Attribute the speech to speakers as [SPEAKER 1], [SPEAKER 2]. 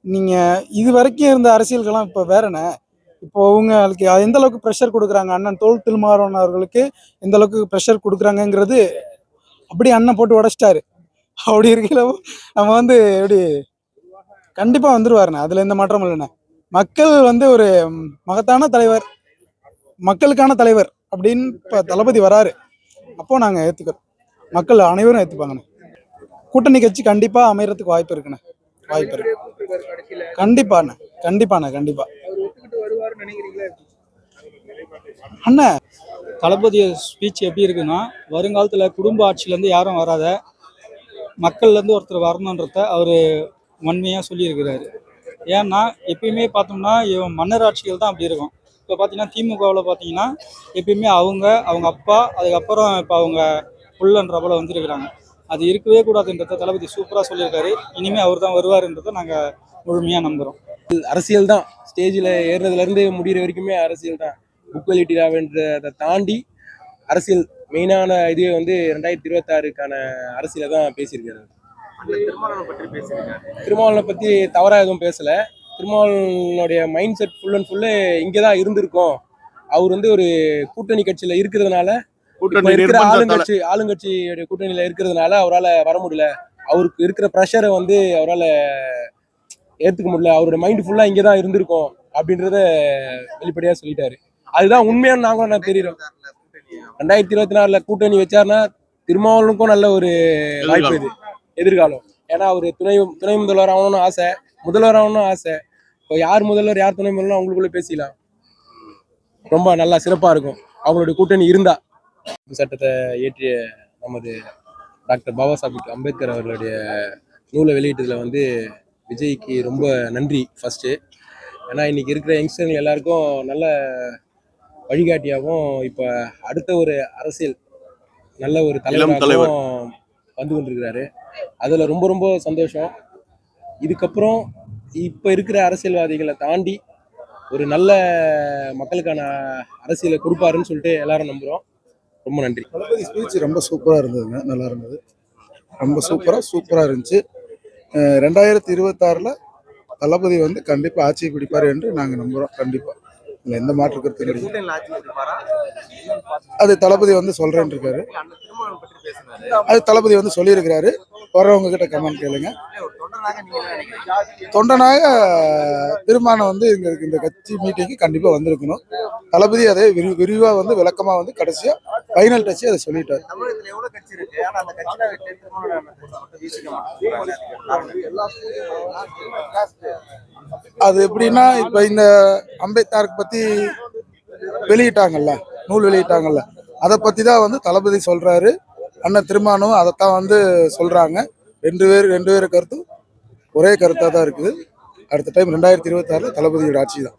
[SPEAKER 1] நீங்க இது வரைக்கும் இருந்த அரசியலுக்கெல்லாம் இப்போ வேறண்ணே. இப்போ அவங்களுக்கு எந்த அளவுக்கு ப்ரெஷர் கொடுக்குறாங்க, அண்ணன் தோல் திருமாவளவன் அவர்களுக்கு எந்த அளவுக்கு ப்ரெஷர் கொடுக்குறாங்கங்கிறது அப்படி அண்ணன் போட்டு உடைச்சிட்டாரு. அப்படி இருக்கையில நம்ம வந்து எப்படி கண்டிப்பா வந்துருவாருண்ணே, அதுல எந்த மாற்றமும் இல்லைண்ணே. மக்கள் வந்து ஒரு மகத்தான தலைவர், மக்களுக்கான தலைவர் அப்படின்னு இப்ப தளபதி வராரு. அப்போ நாங்க ஏத்துக்கிறோம், மக்கள் அனைவரும் ஏத்துப்பாங்கண்ணே. கூட்டணி கட்சி கண்டிப்பா அமையறதுக்கு வாய்ப்பு இருக்குண்ணே, வாய்ப்பு இருக்கு. கண்டிப்பாண்ணே, கண்டிப்பாண்ணே, கண்டிப்பா அண்ணா.
[SPEAKER 2] தளபதி ஸ்பீச் எப்படி இருக்குன்னா, வருங்காலத்தில் குடும்ப ஆட்சியிலேருந்து யாரும் வராத மக்கள்லேருந்து ஒருத்தர் வரணுன்றத அவர் வன்மையாக சொல்லியிருக்கிறாரு. ஏன்னா எப்பயுமே பார்த்தோம்னா இவன் மன்னர் ஆட்சிகள் தான் அப்படி இருக்கும். இப்போ பார்த்தீங்கன்னா திமுகவில் பார்த்தீங்கன்னா எப்பயுமே அவங்க அப்பா, அதுக்கப்புறம் இப்போ அவங்க புள்ளன்ற போல வந்துருக்கிறாங்க. அது இருக்கவே கூடாதுன்றத தளபதி சூப்பராக சொல்லியிருக்காரு. இனிமேல் அவர் தான் வருவாருன்றதை நாங்கள் முழுமையாக நம்புகிறோம்.
[SPEAKER 3] அரசியல் தான், ஸ்டேஜில் ஏறுறதுலேருந்து முடிகிற வரைக்குமே அரசியல் தான். புக் வெளியிட்டான்றதை தாண்டி அரசியல் மெயினான இதுவே வந்து 2026க்கான அரசியலை தான் பேசியிருக்காரு. திருமாவளவனை பற்றி தவறாக எதுவும் பேசலை. திருமாவளவனுடைய mind set full and full இங்கே தான் இருந்திருக்கும். அவர் வந்து ஒரு கூட்டணி கட்சியில் இருக்கிறதுனால, இருக்கிற ஆளுங்கட்சியோடைய கூட்டணியில் இருக்கிறதுனால அவரால் வர முடியல. அவருக்கு இருக்கிற ப்ரெஷரை வந்து அவரால் ஏற்றுக்க முடியல. அவரோட மைண்ட் ஃபுல்லாக இங்கே தான் இருந்திருக்கும் அப்படின்றத வெளிப்படையாக சொல்லிட்டாரு. அதுதான் உண்மையான நாங்களும் தெரியும். 2024 கூட்டணி வச்சாருன்னா திருமாவளவனுக்கும் நல்ல ஒரு வாய்ப்பு இது எதிர்காலம். ஏன்னா அவர் துணை முதல்வர் ஆகணும்னு ஆசை, முதல்வர் ஆகணும்னு ஆசை. இப்போ யார் முதல்வர் யார் துணை முதல்வர் அவங்களுக்குள்ள பேசிக்கலாம். ரொம்ப நல்லா சிறப்பாக இருக்கும் அவங்களுடைய கூட்டணி இருந்தா. சட்டத்தை இயற்றிய நமது டாக்டர் பாபா சாஹிப் அம்பேத்கர் அவர்களுடைய நூலை வெளியிட்டதுல வந்து விஜய்க்கு ரொம்ப நன்றி ஃபர்ஸ்ட்டு. ஏன்னா இன்னைக்கு இருக்கிற யங்ஸ்டர்கள் எல்லாருக்கும் நல்ல வழிகாட்டியாகவும் இப்போ அடுத்த ஒரு அரசியல் நல்ல ஒரு தலைவராகவும் வந்து கொண்டிருக்கிறாரு. அதில் ரொம்ப ரொம்ப சந்தோஷம். இதுக்கப்புறம் இப்போ இருக்கிற அரசியல்வாதிகளை தாண்டி ஒரு நல்ல மக்களுக்கான அரசியலை கொடுப்பாருன்னு சொல்லிட்டு எல்லாரும் நம்புகிறோம். ரொம்ப நன்றி.
[SPEAKER 1] தளபதி ஸ்பீச் ரொம்ப சூப்பராக இருந்ததுங்க, நல்லா இருந்தது, ரொம்ப சூப்பராக இருந்துச்சு. 2026 தளபதி வந்து கண்டிப்பாக ஆட்சியை பிடிப்பார் என்று நாங்கள் நம்புகிறோம். கண்டிப்பாக எந்த மாற்று கருத்து இல்லை. அது தளபதி வந்து சொல்றேன்னு இருக்காரு. அது தளபதி வந்து சொல்லியிருக்கிறாரு. வர்றவங்க கிட்ட கமெண்ட் கேளுங்க. தொண்டனாக திருமானம் வந்து இந்த கட்சி மீட்டிங்கு கண்டிப்பா வந்திருக்கணும். தளபதி அதை விரிவா வந்து விளக்கமா வந்து கடைசியா ஃபைனல் டச் அதை சொல்லிட்டாரு. அது எப்படின்னா, இப்ப இந்த அம்பேத்கர் பத்தி வெளியிட்டாங்கல்ல, நூல் வெளியிட்டாங்கல்ல, அதை பத்தி தான் வந்து தளபதி சொல்றாரு. அண்ணன் திருமானும் அதைத்தான் வந்து சொல்றாங்க. ரெண்டு பேர் கருத்தும் ஒரே கருத்தாக தான் இருக்குது. அடுத்த டைம் 2026 தளபதியோட ஆட்சி தான்.